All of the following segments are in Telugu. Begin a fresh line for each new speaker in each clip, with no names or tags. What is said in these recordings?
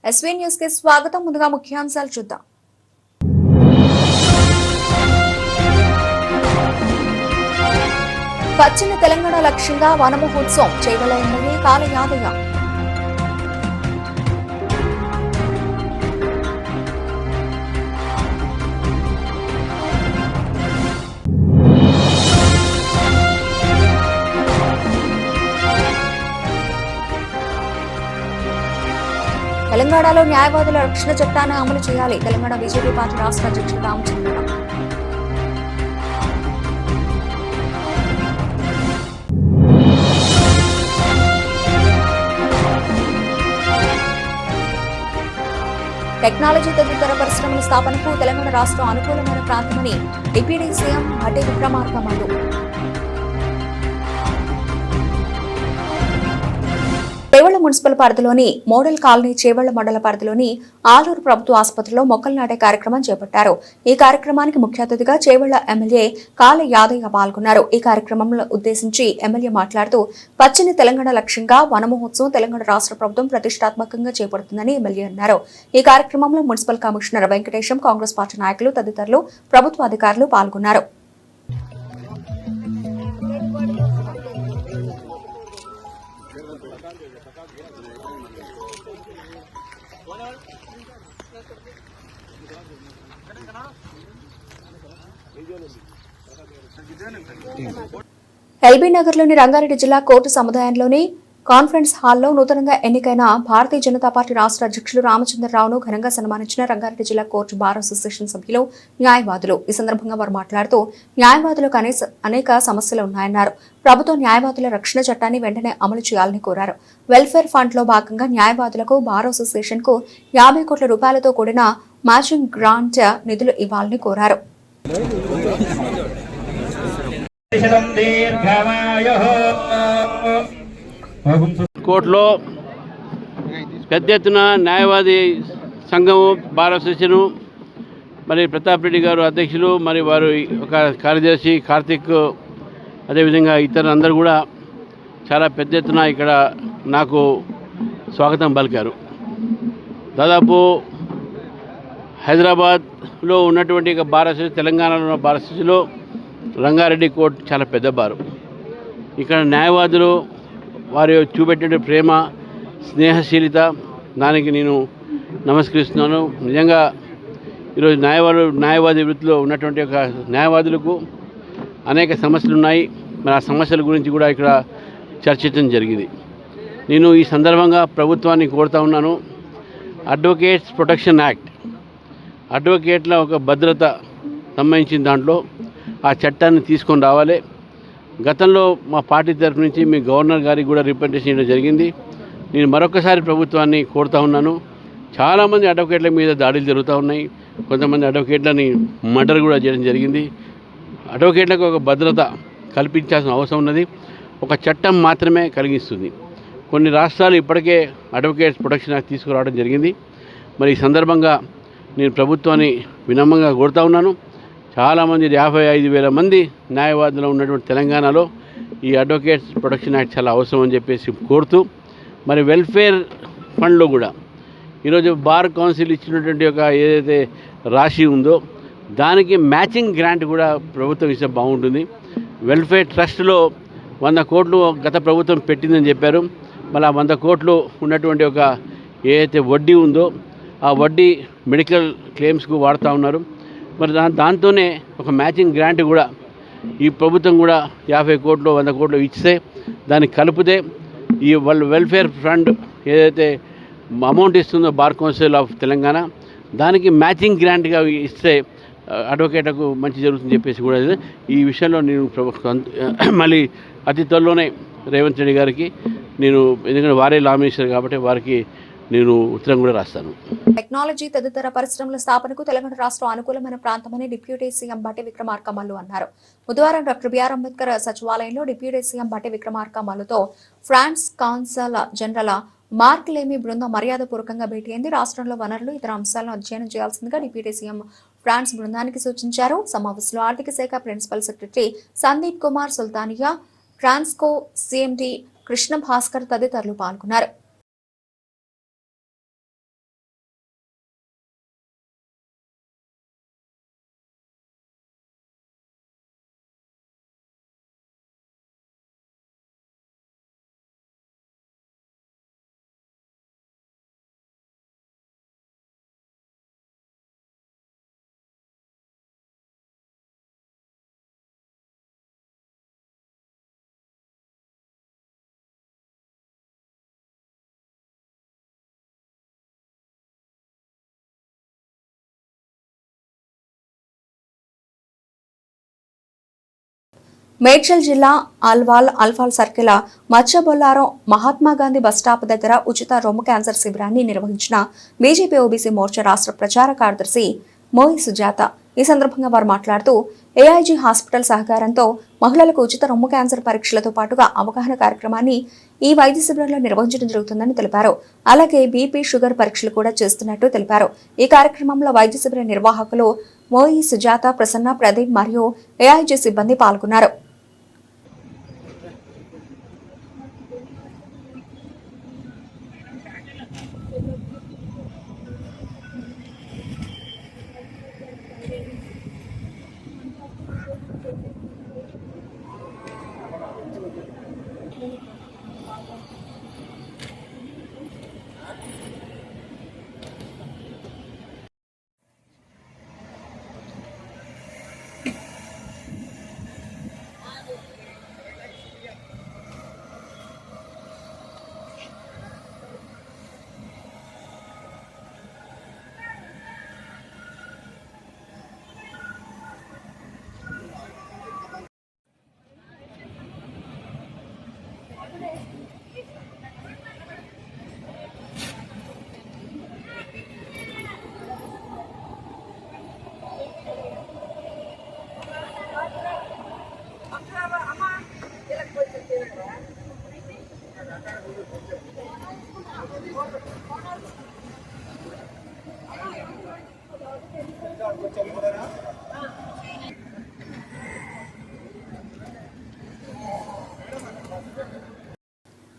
ఎస్వీ న్యూస్ కి స్వాగతం. ముందుగా ముఖ్యాంశాలు చూద్దాం. పశ్చిమ తెలంగాణ లక్ష్యంగా వన మహోత్సవం చేవెళ్ల ఎమ్మెల్యే కాళ యాదయ్య. తెలంగాణలో న్యాయవాదుల రక్షణ చట్టాన్ని అమలు చేయాలి. తెలంగాణ బీజేపీ పార్టీ రాష్ట్ర అధ్యక్షుడు రామచంద్రరావు. టెక్నాలజీ తదితర పరిశ్రమల స్థాపనకు తెలంగాణ రాష్ట్రం అనుకూలమైన ప్రాంతమని డిప్యూటీ సీఎం భట్టి విక్రమార్క అన్నారు. చేవెళ్ల మున్సిపల్ పరిధిలోని మోడల్ కాలనీ చేవెళ్ల మండల పరిధిలోని ఆలూరు ప్రభుత్వ ఆసుపత్రిలో మొక్కలు నాటే కార్యక్రమం చేపట్టారు. ఈ కార్యక్రమానికి ముఖ్య అతిథిగా చేవెళ్ల ఎమ్మెల్యే కాళ యాదయ్య పాల్గొన్నారు. ఈ కార్యక్రమంలో ఉద్దేశించి ఎమ్మెల్యే మాట్లాడుతూ పచ్చని తెలంగాణ లక్ష్యంగా వన మహోత్సవం తెలంగాణ రాష్ట్ర ప్రభుత్వం ప్రతిష్టాత్మకంగా చేపడుతుందని ఎమ్మెల్యే అన్నారు. ఈ కార్యక్రమంలో municipal commissioner Venkatesham, Congress party నాయకులు తదితరులు ప్రభుత్వ అధికారులు పాల్గొన్నారు. ఎల్బీ నగర్లోని రంగారెడ్డి జిల్లా కోర్టు సముదాయంలోని కాన్ఫరెన్స్ హాల్లో నూతనంగా ఎన్నికైన భారతీయ జనతా పార్టీ రాష్ట్ర అధ్యక్షులు రామచంద్రరావును ఘనంగా సన్మానించిన రంగారెడ్డి జిల్లా కోర్టు బార్ అసోసియేషన్ సభ్యులు, న్యాయవాదులు. ఈ సందర్భంగా వారు మాట్లాడుతూ న్యాయవాదులకు అనేక సమస్యలు ఉన్నాయన్నారు. ప్రభుత్వం న్యాయవాదుల రక్షణ చట్టాన్ని వెంటనే అమలు చేయాలని కోరారు. వెల్ఫేర్ ఫండ్ లో భాగంగా న్యాయవాదులకు బార్ అసోసియేషన్ కు 50 కోట్ల రూపాయలతో కూడిన మ్యాచింగ్ గ్రాంట్ నిధులు ఇవ్వాలని కోరారు.
కోర్టులో పెద్ద ఎత్తున న్యాయవాది సంఘము, బార్ అసోసియేషను, మరి ప్రతాప్ రెడ్డి గారు అధ్యక్షులు, మరి వారు ఒక కార్యదర్శి కార్తిక్, అదేవిధంగా ఇతరులందరూ కూడా చాలా పెద్ద ఎత్తున ఇక్కడ నాకు స్వాగతం పలికారు. దాదాపు హైదరాబాద్లో ఉన్నటువంటి బార్ అసోసియేషన్, తెలంగాణలో ఉన్న బార్ అసోసియేషన్లో రంగారెడ్డి కోర్టు చాలా పెద్ద బారు. ఇక్కడ న్యాయవాదులు వారు చూపెట్టే ప్రేమ, స్నేహశీలత, దానికి నేను నమస్కరిస్తున్నాను. నిజంగా ఈరోజు న్యాయవాది వృత్తిలో ఉన్నటువంటి ఒక న్యాయవాదులకు అనేక సమస్యలు ఉన్నాయి. మరి ఆ సమస్యల గురించి కూడా ఇక్కడ చర్చించడం జరిగింది. నేను ఈ సందర్భంగా ప్రభుత్వాన్ని కోరుతా ఉన్నాను. అడ్వకేట్స్ ప్రొటెక్షన్ యాక్ట్, అడ్వకేట్ల ఒక భద్రత సంబంధించిన దాంట్లో ఆ చట్టాన్ని తీసుకొని రావాలి. గతంలో మా పార్టీ తరఫు నుంచి మీ గవర్నర్ గారికి కూడా రిప్రజెంటేషన్ ఇవ్వడం జరిగింది. నేను మరొకసారి ప్రభుత్వాన్ని కోరుతా ఉన్నాను. చాలామంది అడ్వకేట్ల మీద దాడులు జరుగుతూ ఉన్నాయి. కొంతమంది అడ్వకేట్లని మర్డర్ కూడా చేయడం జరిగింది. అడ్వకేట్లకు ఒక భద్రత కల్పించాల్సిన అవసరం ఉన్నది. ఒక చట్టం మాత్రమే కలిగిస్తుంది. కొన్ని రాష్ట్రాలు ఇప్పటికే అడ్వకేట్స్ ప్రొటెక్షన్ యాక్ట్ తీసుకురావడం జరిగింది. మరి ఈ సందర్భంగా నేను ప్రభుత్వాన్ని వినమ్రంగా కోరుతా ఉన్నాను. చాలామంది 55,000 మంది న్యాయవాదులు ఉన్నటువంటి తెలంగాణలో ఈ అడ్వకేట్స్ ప్రొటెక్షన్ యాక్ట్ చాలా అవసరం అని చెప్పేసి కోరుతూ, మరి వెల్ఫేర్ ఫండ్లో కూడా ఈరోజు బార్ కౌన్సిల్ ఇచ్చినటువంటి ఒక ఏదైతే రాశి ఉందో దానికి మ్యాచింగ్ గ్రాంట్ కూడా ప్రభుత్వం ఇస్తే బాగుంటుంది. వెల్ఫేర్ ట్రస్ట్లో 100 కోట్లు గత ప్రభుత్వం పెట్టిందని చెప్పారు. మళ్ళీ 100 కోట్లు ఉన్నటువంటి ఒక ఏదైతే వడ్డీ ఉందో ఆ వడ్డీ మెడికల్ క్లెయిమ్స్కు వాడుతూ ఉన్నారు. మరి దాంతోనే ఒక మ్యాచింగ్ గ్రాంట్ కూడా ఈ ప్రభుత్వం కూడా 50 కోట్లు 100 కోట్లు ఇస్తే దాన్ని కలిపితే ఈ వెల్ఫేర్ ఫండ్ ఏదైతే అమౌంట్ ఇస్తుందో బార్ కౌన్సిల్ ఆఫ్ తెలంగాణ దానికి మ్యాచింగ్ గ్రాంట్గా ఇస్తే అడ్వకేట్లకు మంచి జరుగుతుందని చెప్పేసి కూడా ఈ విషయంలో నేను మళ్ళీ అతి త్వరలోనే రేవంత్ రెడ్డి గారికి నేను, ఎందుకంటే వారే లా మినిస్టర్ కాబట్టి వారికి నేను ఉత్తరం కూడా రాస్తాను.
టెక్నాలజీ తదితర పరిశ్రమల స్థాపనకు తెలంగాణ రాష్ట్రం అనుకూలమైన ప్రాంతమని డిప్యూటీ సీఎం భట్టి విక్రమార్క మల్లు అన్నారు. బుధవారం డాక్టర్ బిఆర్ అంబేద్కర్ సచివాలయంలో డిప్యూటీ సీఎం భట్టి విక్రమార్క మల్లుతో France consul general Marc Lamy బృందం మర్యాదపూర్వకంగా భేటీ అయింది. రాష్ట్రంలో వనరులు, ఇతర అంశాలను అధ్యయనం చేయాల్సిందిగా డిప్యూటీ సీఎం ఫ్రాన్స్ బృందానికి సూచించారు. సమావేశంలో ఆర్థిక శాఖ principal secretary Sandeep Kumar Sultania, Transco CMD Krishna Bhaskar తదితరులు పాల్గొన్నారు. మేడ్చల్ జిల్లా అల్వాల్ సర్కిల్ మచ్చబొల్లారం మహాత్మాగాంధీ బస్టాప్ దగ్గర ఉచిత రొమ్ము క్యాన్సర్ శిబిరాన్ని నిర్వహించిన బీజేపీ ఓబీసీ మోర్చా రాష్ట్ర ప్రచార కార్యదర్శి మోయి సుజాత. ఈ సందర్భంగా వారు మాట్లాడుతూ ఏఐజీ హాస్పిటల్ సహకారంతో మహిళలకు ఉచిత రొమ్ము క్యాన్సర్ పరీక్షలతో పాటుగా అవగాహన కార్యక్రమాన్ని ఈ వైద్య శిబిరంలో నిర్వహించడం జరుగుతుందని తెలిపారు. అలాగే బీపీ, షుగర్ పరీక్షలు కూడా చేస్తున్నట్టు తెలిపారు. ఈ కార్యక్రమంలో వైద్య శిబిర నిర్వాహకులు మోయి సుజాత, ప్రసన్న, ప్రదీప్ మరియు ఏఐజీ సిబ్బంది పాల్గొన్నారు.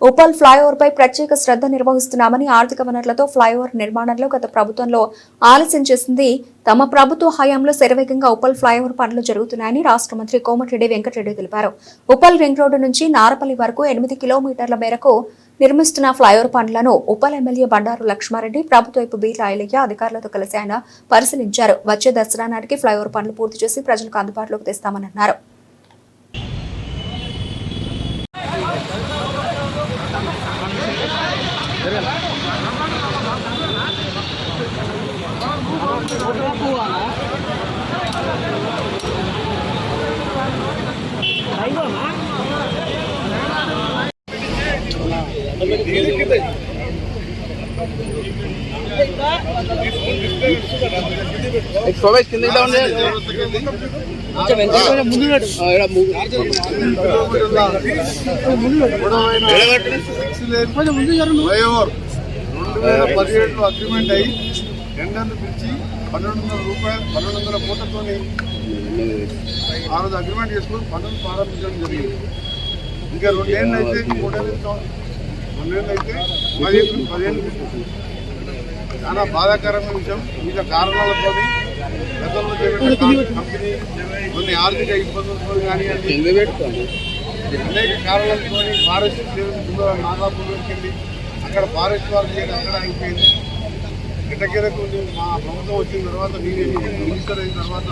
ఉప్పల్ ఫ్లైఓవర్ పై ప్రత్యేక శ్రద్ధ నిర్వహిస్తున్నామని, ఆర్థిక వనరులతో ఫ్లైఓవర్ నిర్మాణంలో గత ప్రభుత్వంలో ఆలస్యం చేసింది. తమ ప్రభుత్వ హయాంలో శరవేగంగా ఉప్పల్ ఫ్లైఓవర్ పనులు జరుగుతున్నాయని రాష్ట్ర మంత్రి కోమటిరెడ్డి వెంకటరెడ్డి తెలిపారు. ఉప్పల్ రింగ్ రోడ్డు నుంచి నారపల్లి వరకు 8 కిలోమీటర్ల మేరకు నిర్మిస్తున్న ఫ్లైఓవర్ పనులను ఉప్పల్ ఎమ్మెల్యే బండారు లక్ష్మారెడ్డి, ప్రభుత్వపు బీర్ల ఐలయ్య అధికారులతో కలిసి ఆయన పరిశీలించారు. వచ్చే దసరా నాటికి ఫ్లైఓవర్ పనులు పూర్తి చేసి ప్రజలకు అందుబాటులోకి తెస్తామని అన్నారు.
అగ్రిమెంట్ అయ్యి టెండర్లు పిలిచి 1200 కోట్లతో ఆ రోజు అగ్రిమెంట్ చేసుకుని పనులు ప్రారంభించడం జరిగింది. ఇంకా 2 ఏళ్ళు అయితే 3 ఏళ్ళు అయితే 10 ఏళ్ళు చాలా బాధాకరమైన విషయం. వివిధ కారణాలతో గతంలో కంపెనీ కొన్ని ఆర్థిక ఇబ్బందులతో కానీ అనేక కారణాలతో ఫారెస్ట్ నాగాపూర్కి వెళ్ళి అక్కడ ఫారెస్ట్ వారికి అక్కడ అయిపోయింది. గిటగిరకు మా ప్రభుత్వం వచ్చిన తర్వాత నేనే మినిస్టర్ అయిన తర్వాత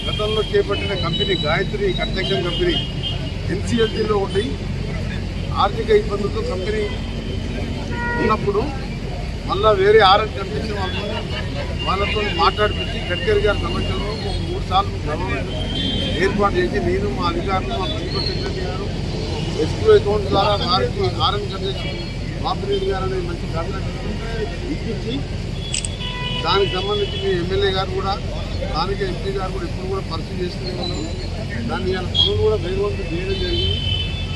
గతంలో చేపట్టిన కంపెనీ గాయత్రి కన్స్ట్రక్షన్ కంపెనీ ఎన్సిఎల్టీలో ఉండి ఆర్థిక ఇబ్బందులతో కంపెనీ ఉన్నప్పుడు మళ్ళీ వేరే ఆర్ఎన్ కన్స్ట్రక్షన్ వాళ్ళతో మాట్లాడిపించి గడ్కరీ గారి సమస్యలో 3 సార్లు సమావేశం ఏర్పాటు చేసి నేను మా అధికారులు మా ప్రిన్సిపల్ సెక్రటరీ గారు ఎస్క్యూ అకౌంట్ ద్వారా వారికి ఆర్ఎన్ కన్స్ట్రక్షన్ బాపిరెడ్డి గారు అనే మంచి కాంట్రాక్ట్ ఇప్పించి దానికి సంబంధించి మీ ఎమ్మెల్యే గారు కూడా స్థానిక ఎంపీ గారు కూడా ఎప్పుడు కూడా పరిశీలి చేస్తూనే ఉన్నారు. దాన్ని ఇవాళ పనులు కూడా వేగవంతం చేయడం జరిగింది.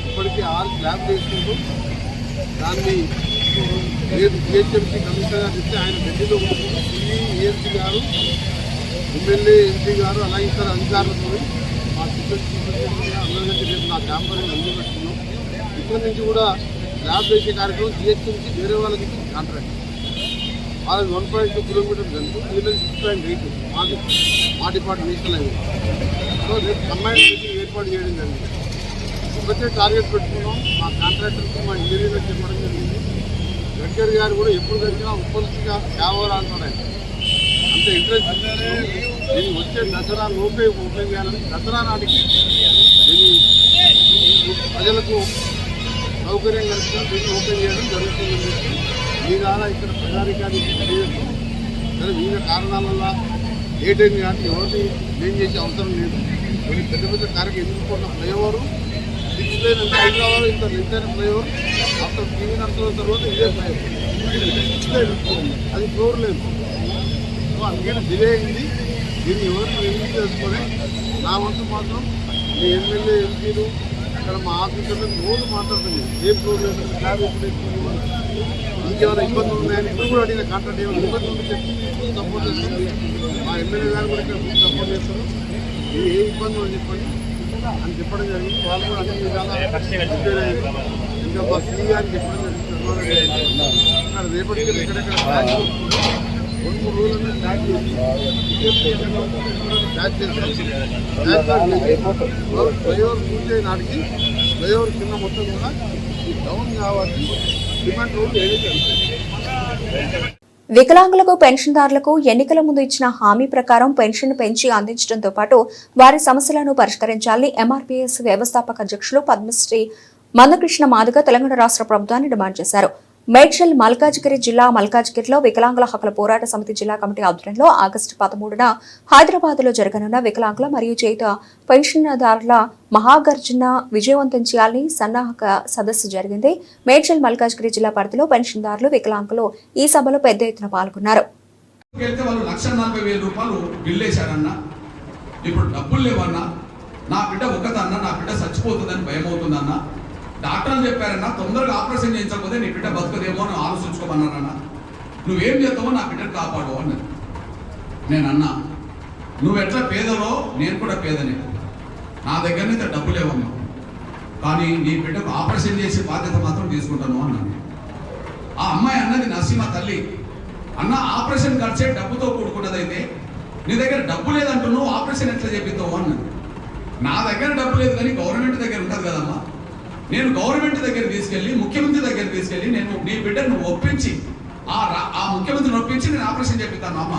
ఇప్పటికీ 6 స్లాబ్ చేసుకుంటూ దాన్ని జిహెచ్ఎంసీ కమిషనర్ గారు ఇస్తే ఆయన ఢిల్లీలో ఉంటున్నారు. ఈఎస్సీ గారు, ఎమ్మెల్యే, ఎంపీ గారు అలాగే ఇతర అధికారులతో మా చిత్తూరు అందరికీ రేపు నా ఛాంబర్ అన్ని పెట్టుకున్నాం. ఇక్కడి నుంచి కూడా స్లాబ్ వేసే కార్యక్రమం జిహెచ్ఎంసీ వేరే వాళ్ళకి కాంట్రాక్ట్ వాళ్ళకి 1.2 కిలోమీటర్స్ కనుక వీళ్ళకి 6.8 మా డిపార్ట్మెంట్ నేషనల్ హైవే. సో రేపు కంబైన్ మీటింగ్ ఏర్పాటు చేయడం జరిగింది. ఒకటే టార్గెట్ పెట్టుకున్నాం. మా కాంట్రాక్టర్కి మా ఇంజనీర్లకు చెప్పడం జరిగింది. గడ్కరీ గారు కూడా ఎప్పుడు కలిసినా ఉప్పల్సిగా యావర్ అంటున్నారు. అంత ఇంట్రెస్ట్ దీన్ని వచ్చే దసరా లోపే ఓపెన్ చేయాలని, దసరా నాటికి దీన్ని ప్రజలకు సౌకర్యం కలిసి దీన్ని ఓపెన్ చేయడం జరుగుతుందని చెప్పి మీ ద్వారా ఇక్కడ ప్రజాధికారి చేయొచ్చు. సరే వివిధ కారణాల వల్ల ఏటైంది కానీ ఎవరిని ఏం చేసే అవసరం లేదు. కొన్ని పెద్ద పెద్ద కార్యక్రమం ఎదుర్కొన్న ఫ్లైఓవర్ 6 లేన్ అంటే హైదరాబాద్ ఇంత లెంతైన ఫ్లైఓవర్ ఆఫ్టర్ టీవీ నడుస్తున్న తర్వాత ఇదే ఫ్లైఓవర్ 6 లేన్, అది 4 లేన్. సో అందుకని డిలే అయింది. దీన్ని ఎవరిని రిలీజ్ చేసుకొని నా వంతు మాత్రం మీ ఎమ్మెల్యే ఎంపీలు ఇక్కడ మా ఆఫీసర్లకు రోజు మాట్లాడుతుంది. ఏ ఫ్లోర్ లేదు, స్లాబ్ ఎప్పుడు ఇంకేమైనా ఇబ్బందులు ఉన్నాయని ఇప్పుడు కూడా అడిగిన కాంట్రాక్ట్ ఏమైనా ఇబ్బంది ఉంటే చెప్పి సపోర్ట్ చేస్తుంది. మా ఎమ్మెల్యే గారు కూడా ఇక్కడ సపోర్ట్ చేస్తారు. ఇది ఏ ఇబ్బంది అని చెప్పండి అని చెప్పడం జరిగింది. వాళ్ళు కూడా అన్ని విధాలా ఇంకా మా సీ గారికి చెప్పడం జరిగింది. ఇక్కడ రేపటికి ఎక్కడెక్కడ 2-3 రోజులనే స్టార్ట్ ఫ్లైఓవర్ పూర్తి నాటికి ఫ్లైఓవర్ కింద మొత్తం కూడా డౌన్ కావాలి. డిమాండ్ రోడ్లు ఏదైతే
వికలాంగులకు పెన్షన్దారులకు ఎన్నికల ముందు ఇచ్చిన హామీ ప్రకారం పెన్షన్ పెంచి అందించడంతో పాటు వారి సమస్యలను పరిష్కరించాలని ఎంఆర్పీఎస్ వ్యవస్థాపక అధ్యక్షులు పద్మశ్రీ మందకృష్ణ మాదిగ తెలంగాణ రాష్ట్ర ప్రభుత్వాన్ని డిమాండ్ చేశారు. మేడ్చల్ మల్కాజ్గిరి జిల్లా మల్కాజ్గిరిలో వికలాంగుల హక్కుల పోరాట సమితి జిల్లా కమిటీ ఆధ్వర్యంలో ఆగస్టు 13న హైదరాబాద్లో జరగనున్న వికలాంగుల మరియు చేయుత పెన్షన్దారుల మహాగర్జన విజయవంతం చేయాలని సన్నాహక సదస్సు జరిగింది. మేడ్చల్ మల్కాజ్గిరి జిల్లా పరిధిలో పెన్షన్దారులు వికలాంగులు ఈ సభలో పెద్ద ఎత్తున పాల్గొన్నారు.
ఇప్పుడు డబ్బులు లేవన్నా, నా బిడ్డ ఒకదన్నా, నా బిడ్డ చచ్చిపోతుందని భయం అవుతుందన్నా, డాక్టర్లు చెప్పారన్నా తొందరగా ఆపరేషన్ చేయించకపోతే నీ బిడ్డ బతుకదేమో అని ఆలోచించుకోమన్నానన్నా, నువ్వేం చేస్తావో నా బిడ్డను కాపాడు అన్నది. నేనన్నా నువ్వు ఎట్లా పేదలో నేను కూడా పేదనే, నా దగ్గర నుంచి డబ్బు లేవన్నా, కానీ నీ బిడ్డకు ఆపరేషన్ చేసే బాధ్యత మాత్రం తీసుకుంటాను అన్నాను. ఆ అమ్మాయి అన్నది నరసింహ తల్లి, అన్న ఆపరేషన్ ఖర్చే డబ్బుతో కూడుకున్నదైతే నీ దగ్గర డబ్బు లేదంటున్నావు, ఆపరేషన్ ఎట్లా చేపిస్తావు అన్నది. నా దగ్గర డబ్బు లేదు కానీ గవర్నమెంట్ దగ్గర ఉంటుంది కదమ్మా, నేను గవర్నమెంట్ దగ్గర తీసుకెళ్ళి ముఖ్యమంత్రి దగ్గర తీసుకెళ్ళి నేను నీ బిడ్డను ఒప్పించి ఆ ముఖ్యమంత్రిని ఒప్పించి నేను ఆపరేషన్ చేపిస్తాను అమ్మ.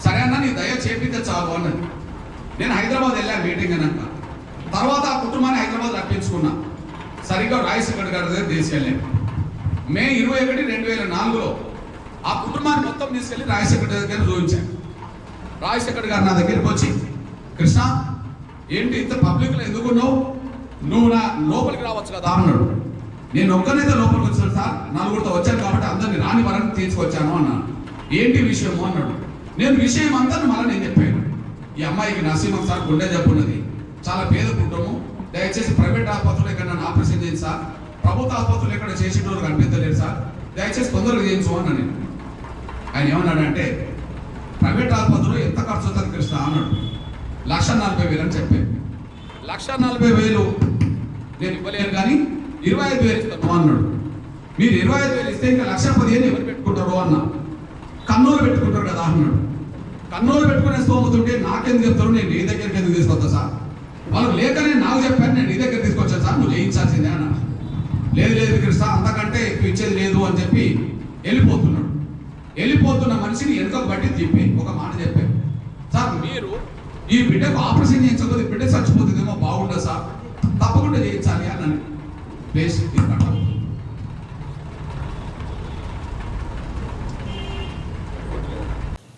సరే అన్న నీ దయ చేపిస్తే చాలు అన్నది. నేను హైదరాబాద్ వెళ్ళాను మీటింగ్ అన్నాక, తర్వాత ఆ కుటుంబాన్ని హైదరాబాద్ రప్పించుకున్నా. సరిగ్గా రాజశేఖర్ గారి దగ్గర తీసుకెళ్ళాను. మే 21, 2004లో ఆ కుటుంబాన్ని మొత్తం తీసుకెళ్ళి రాజశేఖర్ దగ్గర చూపించాను. రాజశేఖర్ గారు నా దగ్గరికి వచ్చి, కృష్ణ ఏంటి ఇంత పబ్లిక్లో ఎందుకున్నావు, నువ్వు నా లోపలికి రావచ్చు కదా అన్నాడు. నేను ఒక్కనైతే లోపలికి వచ్చాను సార్, 4గురితో వచ్చాను కాబట్టి అందరిని రాని వరకు తీసుకొచ్చాను అన్నాను. ఏంటి విషయము అన్నాడు. నేను విషయం అంతా మళ్ళీ నేను చెప్పాను. ఈ అమ్మాయికి నరసింహ సార్ గుండె జబ్బు ఉన్నది, చాలా పేద కుటుంబం, దయచేసి ప్రైవేట్ ఆసుపత్రులు ఎక్కడ నన్ను ఆపరేషన్ చేయండి సార్, ప్రభుత్వ ఆసుపత్రులు ఎక్కడ చేసేటోళ్ళు కనిపించలేదు సార్, దయచేసి తొందరగా చేయించు అన్నాను నేను. ఆయన ఏమన్నాడంటే ప్రైవేట్ ఆసుపత్రిలో ఎంత ఖర్చు అవుతుంది కృష్ణ అన్నాడు. 1,40,000 అని చెప్పాను. 1,40,000 నేను ఇవ్వలేను కానీ 25,000 ఇస్తాను అన్నాడు. మీరు 25,000 ఇస్తే ఇంకా 1,15,000 ఎవరు పెట్టుకుంటారు అన్నా. కన్నోలు పెట్టుకుంటారు కదా అన్నాడు. కన్నోలు పెట్టుకునే స్తోమత ఉంటే నాకెందుకు చెప్తారు, నేను నీ దగ్గరికి ఎందుకు తీసుకొస్తా సార్, వాళ్ళు లేకనే నాకు చెప్పాను, నేను నీ దగ్గర తీసుకొచ్చాను సార్, నువ్వు చేయించాల్సిందే అన్న. లేదు కృష్ణ అంతకంటే ఎక్కువ ఇచ్చేది లేదు అని చెప్పి వెళ్ళిపోతున్నాడు. వెళ్ళిపోతున్న మనిషిని వెనుకకు బట్టి తిప్పి ఒక మాట చెప్పాను, సార్ మీరు ఈ బిడ్డకు ఆపరేషన్ చేయించకపోతే బిడ్డ చచ్చిపోతుందేమో, బాగుండదు సార్, తప్పకుండా చేయించాలి అన్నాను. ప్లేస్ తీసుకుంటాను.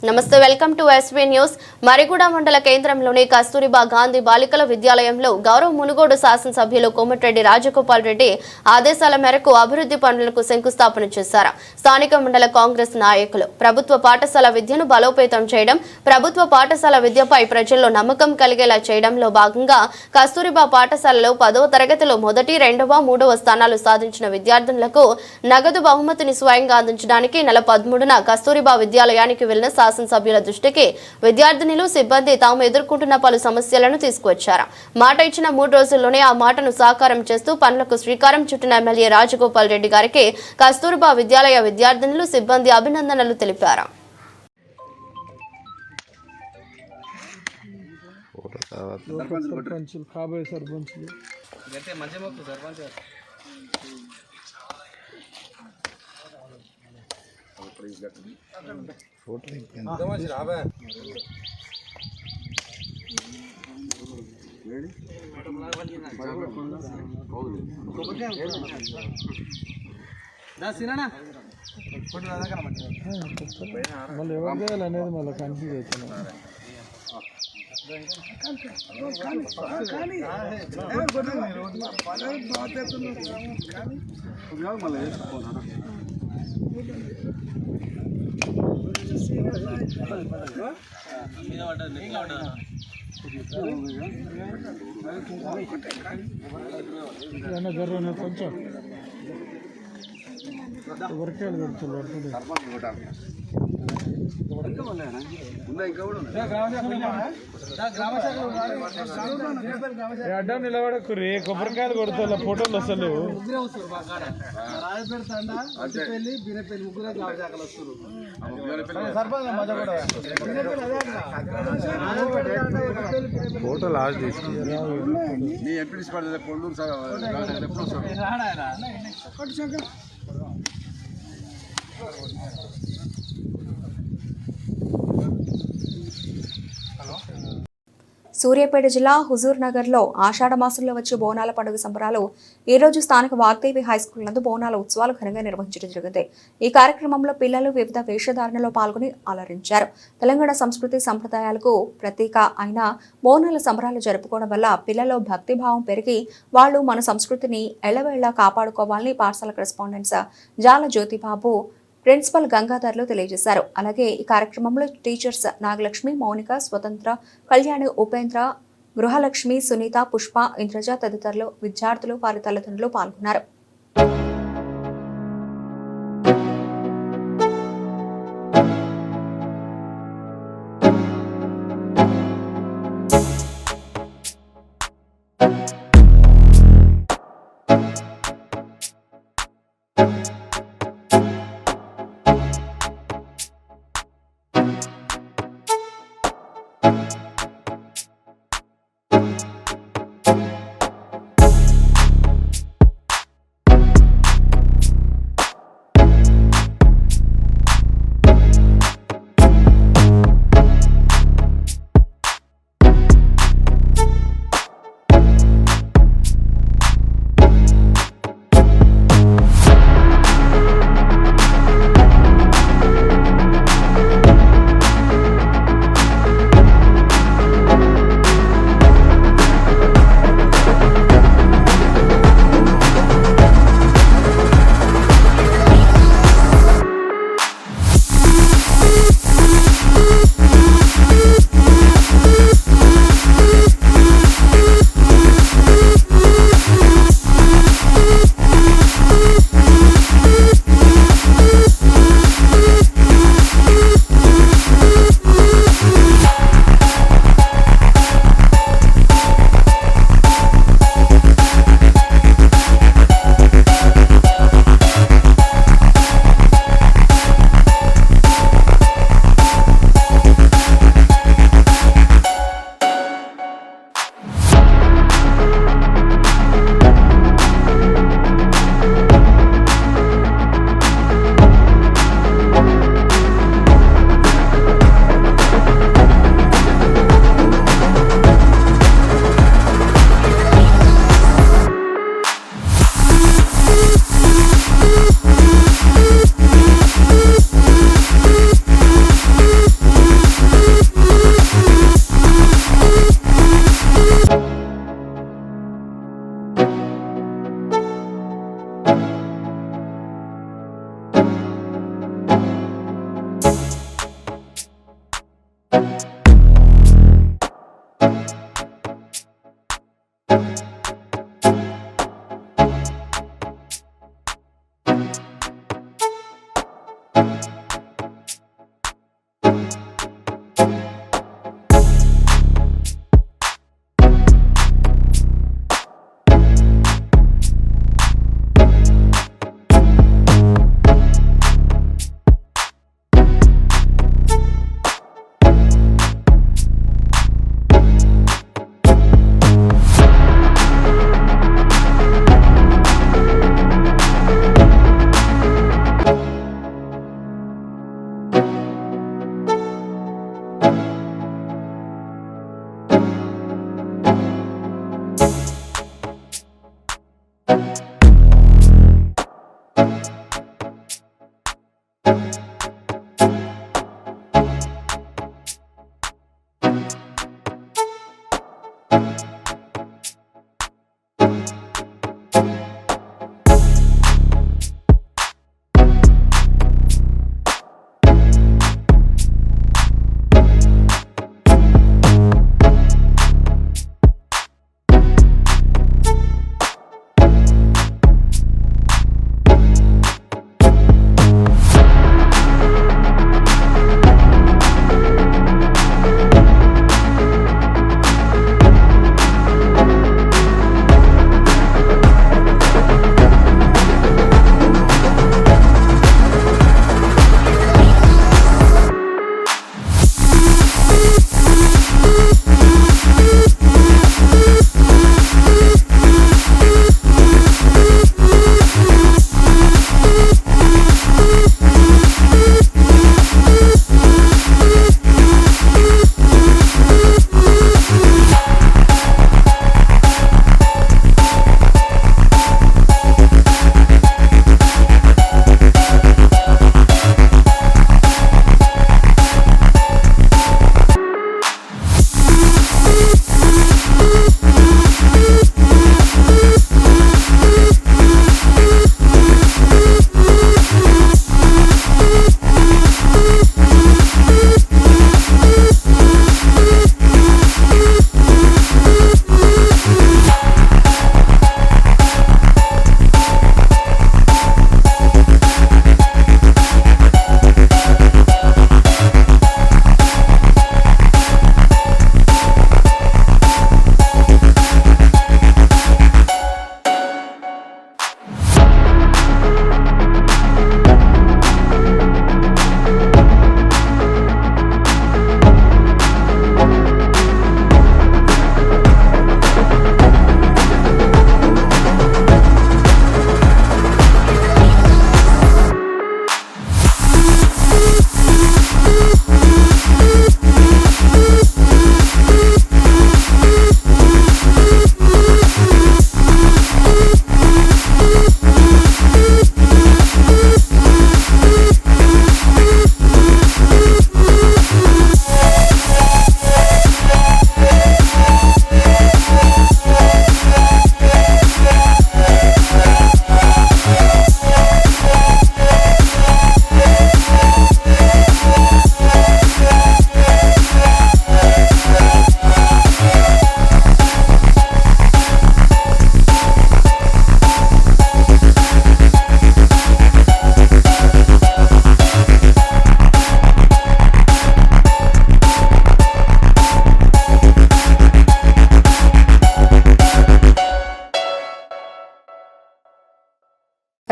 నమస్తే, welcome to SV news. Mariguda మండల కేంద్రంలోని కస్తూరిబా గాంధీ బాలికల విద్యాలయంలో గౌరవ మునుగోడు శాసనసభ్యులు కోమటిరెడ్డి రాజగోపాల్ రెడ్డి ఆదేశాల మేరకు అభివృద్ధి పనులకు శంకుస్థాపన చేశారు. స్థానిక మండల కాంగ్రెస్ నాయకులు ప్రభుత్వ పాఠశాల విద్యను బలోపేతం చేయడం, ప్రభుత్వ పాఠశాల విద్యపై ప్రజల్లో నమ్మకం కలిగేలా చేయడంలో భాగంగా కస్తూరిబా పాఠశాలలో 10వ తరగతిలో మొదటి, 2వ, 3వ స్థానాలు సాధించిన విద్యార్థులకు నగదు బహుమతిని స్వయంగా అందించడానికి నెల 13న కస్తూరిబా విద్యాలయానికి వెళ్లిన శాసనసభ్యుల దృష్టికి విద్యార్థినులు, సిబ్బంది తాము ఎదుర్కొంటున్న పలు సమస్యలను తీసుకువచ్చారు. మాట ఇచ్చిన 3 రోజుల్లోనే ఆ మాటను సాకారం చేస్తూ పనులకు శ్రీకారం చుట్టిన ఎమ్మెల్యే రాజగోపాల్ రెడ్డి గారికి కస్తూరిబా విద్యాలయ విద్యార్థినులు, సిబ్బంది అభినందనలు తెలిపారు.
మళ్ళీ ఎవరు చేయాలనేది మళ్ళీ కన్ఫ్యూజ్ అవుతున్నాం. జర్ర కొంచెం ఎవరికేళ్ళు దొరుకుతుంది. అడ్డం నిలబడకుర్రీ, కొబ్బరికాయలు కొడుతా ఫోటోలు అసలు ఫోటో లాస్ట్
సూర్యాపేట జిల్లా హుజూర్ నగర్లో ఆషాఢ మాసంలో వచ్చే బోనాల పండుగ సంబరాలు ఈ రోజు స్థానిక వాగ్దేవి హైస్కూల్ నందు బోనాల ఉత్సవాలు ఘనంగా నిర్వహించడం జరిగింది. ఈ కార్యక్రమంలో పిల్లలు వివిధ వేషధారణలో పాల్గొని అలరించారు. తెలంగాణ సంస్కృతి సంప్రదాయాలకు ప్రతీక అయిన బోనాల సంబరాలు జరుపుకోవడం వల్ల పిల్లల్లో భక్తిభావం పెరిగి వాళ్ళు మన సంస్కృతిని ఎల్లవేళలా కాపాడుకోవాలని పాఠశాల కరెస్పాండెంట్స్ జాల జ్యోతిబాబు ప్రిన్సిపల్ గంగాధర్లు తెలియజేశారు. అలాగే ఈ కార్యక్రమంలో టీచర్స్ నాగలక్ష్మి, మౌనిక, స్వతంత్ర, కళ్యాణి, ఉపేంద్ర, గృహలక్ష్మి, సునీత, పుష్ప, ఇంద్రజ తదితరులు విద్యార్థులు వారి తల్లిదండ్రులు పాల్గొన్నారు.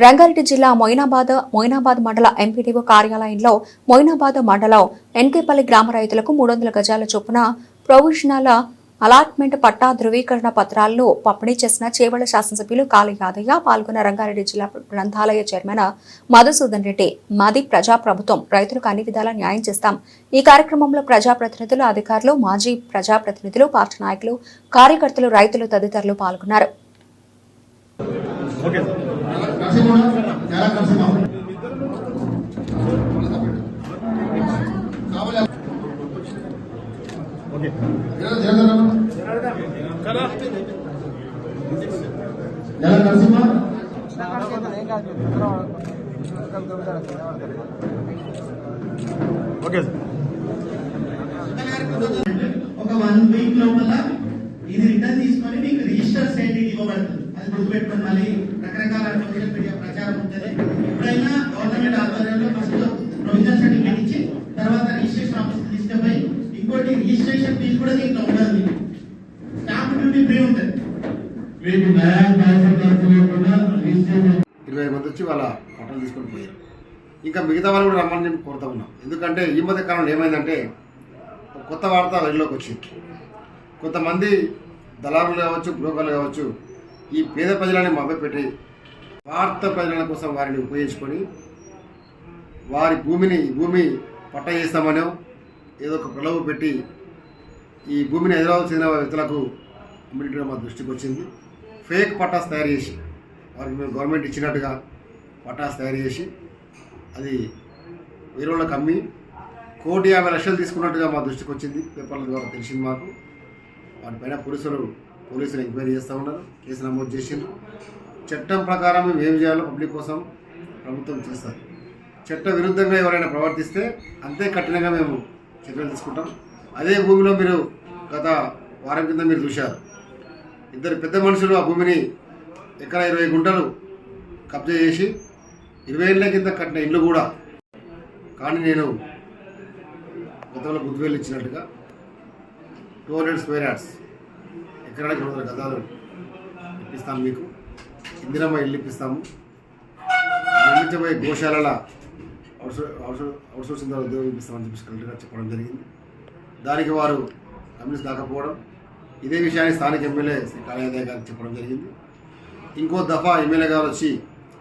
రంగారెడ్డి జిల్లా మొయినాబాద్ మండల ఎంపీడీఓ కార్యాలయంలో మొయినాబాద్ మండలం ఎన్కేపల్లి గ్రామ రైతులకు 300 గజాల చొప్పున ప్రొవిజనల్ అలాట్మెంట్ పట్టా ధృవీకరణ పత్రాలను పంపిణీ చేసిన చేవెళ్ల శాసనసభ్యులు కాళీ యాదయ్య పాల్గొన్న రంగారెడ్డి జిల్లా గ్రంథాలయ చైర్మన్ మధుసూదన్ రెడ్డి. మాది ప్రజాప్రభుత్వం, రైతులకు అన్ని విధాలా న్యాయం చేస్తాం. ఈ కార్యక్రమంలో ప్రజాప్రతినిధులు, అధికారులు, మాజీ ప్రజాప్రతినిధులు, పార్టీ నాయకులు, కార్యకర్తలు, రైతులు తదితరులు పాల్గొన్నారు.
ఒక 1 వీక్ లోపల ఇది రిటర్న్ తీసుకొని మీకు రిజిస్టర్ స్టేట్మెంట్ ఇవ్వబడుతుంది. అది గుర్తుపెట్టుకొని మళ్ళీ రకరకాల సోషల్ మీడియా ప్రచారం ఉంటుంది. ఎప్పుడైనా గవర్నమెంట్ ఆధ్వర్యంలో ఫస్ట్ ప్రొవిజనల్ సర్టిఫికేట్ ఇచ్చి తర్వాత రిజిస్ట్రేషన్ ఆఫీస్ తీసుకుపోయి ఇంకోటి రిజిస్ట్రేషన్ ఫీజు కూడా దీంట్లో ఉండదు. స్టాంప్ డ్యూటీ ఫ్రీ ఉంటుంది.
20 మంది వచ్చి వాళ్ళ పట్టాలు తీసుకొని పోయారు. ఇంకా మిగతా వాళ్ళు కూడా రమ్మని నేను కోరుతా ఉన్నాం. ఎందుకంటే ఈ మధ్య కాలంలో ఏమైందంటే కొత్త వార్త వెలుగులోకి వచ్చింది. కొంతమంది దళారులు కావచ్చు, బ్రోకర్లు కావచ్చు, ఈ పేద ప్రజలని మభ్యపెట్టి వార్త ప్రజల కోసం వారిని ఉపయోగించుకొని వారి భూమి పట్ట చేస్తామనో ఏదో ఒక ప్రలోభ పెట్టి ఈ భూమిని హైదరాబాద్ చెందిన వ్యక్తులకు ఇమ్మీడియట్గా మా దృష్టికి వచ్చింది. ఫేక్ పట్టాస్ తయారు చేసి వారికి మేము గవర్నమెంట్ ఇచ్చినట్టుగా పట్టాస్ తయారు చేసి అది వేరే వాళ్ళకి అమ్మి 1,50,00,000 తీసుకున్నట్టుగా మా దృష్టికి వచ్చింది. పేపర్ల ద్వారా తెలిసింది మాకు. వాటిపైన పోలీసులు ఎంక్వైరీ చేస్తూ ఉన్నారు, కేసు నమోదు చేసిండ్రు. చట్టం ప్రకారం మేము ఏం చేయాలో పబ్లిక్ కోసం ప్రభుత్వం చేస్తారు. చట్ట విరుద్ధంగా ఎవరైనా ప్రవర్తిస్తే అంతే కఠినంగా మేము చర్యలు తీసుకుంటాం. అదే భూమిలో మీరు గత వారం కింద మీరు చూశారు, 2 పెద్ద మనుషులు ఆ భూమిని ఎకరా 20 గుంటలు కబ్జా చేసి 20 ఏళ్ళ కింద కట్టిన ఇల్లు కూడా. కానీ నేను గతంలో గుర్తువేలు ఇచ్చినట్టుగా 200 స్క్వేర్ యార్డ్స్ ఎకరానికి 200 గజాలు ఇప్పిస్తాము. మీకు ఇందిరమ్మ ఇల్లు ఇప్పిస్తాము. నిర్మించబోయే గోశాలల అవుట్సోర్సింగ్ ద్వారా ఉద్యోగం ఇప్పిస్తామని చెప్పి కలెక్టర్ గారు చెప్పడం జరిగింది. దానికి వారు కమ్యూనిస్ట్ కాకపోవడం, ఇదే విషయాన్ని స్థానిక ఎమ్మెల్యే శ్రీ కాళయాదయ్య గారికి చెప్పడం జరిగింది. ఇంకో దఫా ఎమ్మెల్యే గారు వచ్చి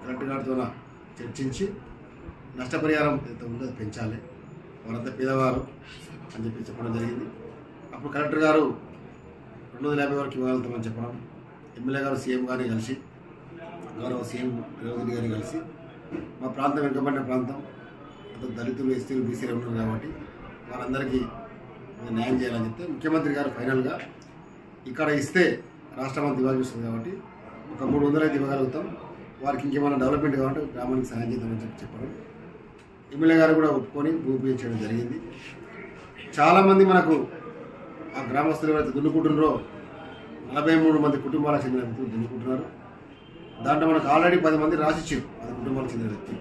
కలెక్టర్ గారితో చర్చించి నష్టపరిహారం ఎంత ఉందో అది పెంచాలి, వారంతా పేదవారు అని చెప్పి చెప్పడం జరిగింది. అప్పుడు కలెక్టర్ గారు 250 వరకు ఇవ్వగలుగుతామని చెప్పడం, ఎమ్మెల్యే గారు సీఎం గారిని కలిసి, గౌరవ సీఎం రేవంత్ రెడ్డి గారిని కలిసి మా ప్రాంతం వెనుకబడిన ప్రాంతం, దళితులు, ఎస్టీలు, బీసీలు ఉన్నారు కాబట్టి వారందరికీ న్యాయం చేయాలని చెప్తే ముఖ్యమంత్రి గారు ఫైనల్గా ఇక్కడ ఇస్తే రాష్ట్రం అంతా ఇవ్వాల్సి వస్తుంది కాబట్టి ఒక 300 అయితే ఇవ్వగలుగుతాం, వారికి ఇంకేమైనా డెవలప్మెంట్ కావాలంటే గ్రామానికి సహాయం చేద్దామని చెప్పడం ఎమ్మెల్యే గారు కూడా ఒప్పుకొని భూమి చేయడం జరిగింది. చాలామంది మనకు ఆ గ్రామస్తులు ఎవరైతే దున్నుకుంటున్నారో 43 మంది కుటుంబాలకు చెందిన వ్యక్తులు దున్నుకుంటున్నారు. దాంట్లో మనకు ఆల్రెడీ 10 మంది రాసిచ్చారు 10 కుటుంబాలకు చెందిన వ్యక్తులు.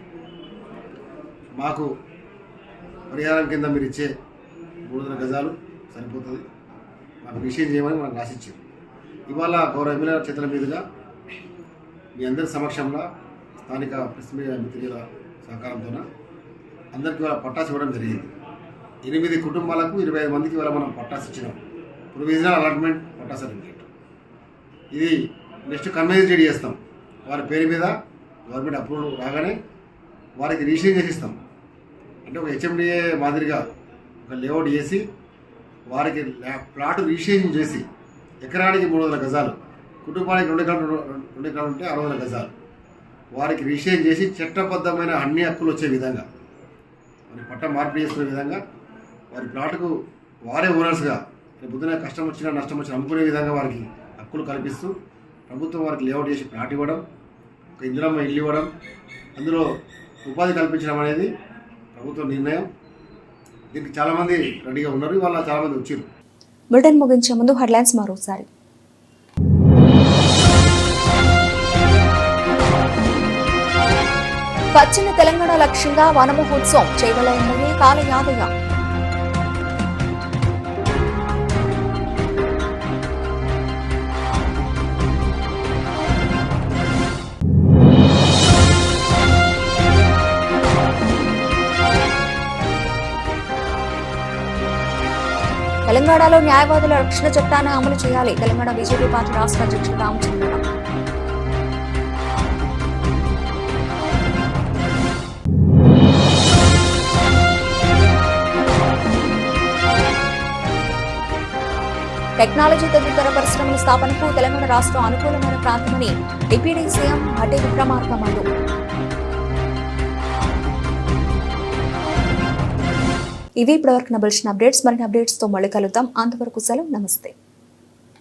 మాకు పరిహారం కింద మీరు ఇచ్చే 300 గజాలు సరిపోతుంది, మాకు విషయం చేయమని మనకు రాసిచ్చారు. ఇవాళ గౌరవ ఎమ్మెల్యే చేతుల మీదుగా మీ అందరి సమక్షంలో స్థానిక ప్రెస్ మీడియా మిత్రుల సహకారంతో అందరికీ వాళ్ళ పట్టాసు ఇవ్వడం జరిగింది. 8 కుటుంబాలకు 25 మందికి వాళ్ళ మనం పట్టాసు ఇచ్చినాం. ప్రొవిజనల్ అలాట్మెంట్ పట్టా సర్టిఫికేట్. ఇది నెక్స్ట్ కన్వెన్స్ చేస్తాం. వారి పేరు మీద గవర్నమెంట్ అప్రూవల్ రాగానే వారికి రిజిస్ట్రేషన్ చేసి ఇస్తాం. అంటే ఒక హెచ్ఎండిఏ మాదిరిగా ఒక లేఅవుట్ చేసి వారికి ప్లాట్ రిజిస్ట్రేషన్ చేసి ఎకరానికి 300 గజాలు, కుటుంబానికి 2 ఎకరాలు ఉంటే 600 గజాలు వారికి రిజిస్ట్రేషన్ చేసి చట్టబద్ధమైన అన్ని హక్కులు వచ్చే విధంగా, వారి పట్ట మార్పిడి చేసుకునే విధంగా, వారి ప్లాట్కు వారే ఓనర్స్గా పొద్దున కష్టం వచ్చినా నష్టం వచ్చినా అమ్ముకునే విధంగా వారికి హక్కులు కల్పిస్తూ ప్రభుత్వం వారికి లేఅవుట్ చేసి ప్లాట్ ఇవ్వడం, ఒక ఇందిరమ్మ ఇల్లు ఇవ్వడం, అందులో ఉపాధి కల్పించడం అనేది ప్రభుత్వ నిర్ణయం. దీనికి చాలామంది రెడీగా ఉన్నారు, ఇవాళ చాలామంది వచ్చారు.
బులెటిన్ ముగించే ముందు హెడ్లైన్స్ మరోసారి. పశ్చిమ తెలంగాణ లక్ష్యంగా వన మహోత్సవం చేవెళ్ల ఎమ్మెల్యే కాళీ యాదయ్య. తెలంగాణలో న్యాయవాదుల రక్షణ చట్టాన్ని అమలు చేయాలి. తెలంగాణ బీజేపీ పార్టీ రాష్ట్ర అధ్యక్షుడు రామచంద్రరావు. టెక్నాలజీ తదితర పరిశ్రమల స్థాపనకు తెలంగాణ రాష్ట్రం అనుకూలమైన ప్రాంతమని డిప్యూటీ సీఎం భట్టి విక్రమార్క అన్నారు. ఇవి ఇప్పటివరకు నబిల్సిన అప్డేట్స్. మరిన్ని అప్డేట్స్ తో మళ్ళీ కలుద్దాం. అంతవరకు సెలవు. నమస్తే.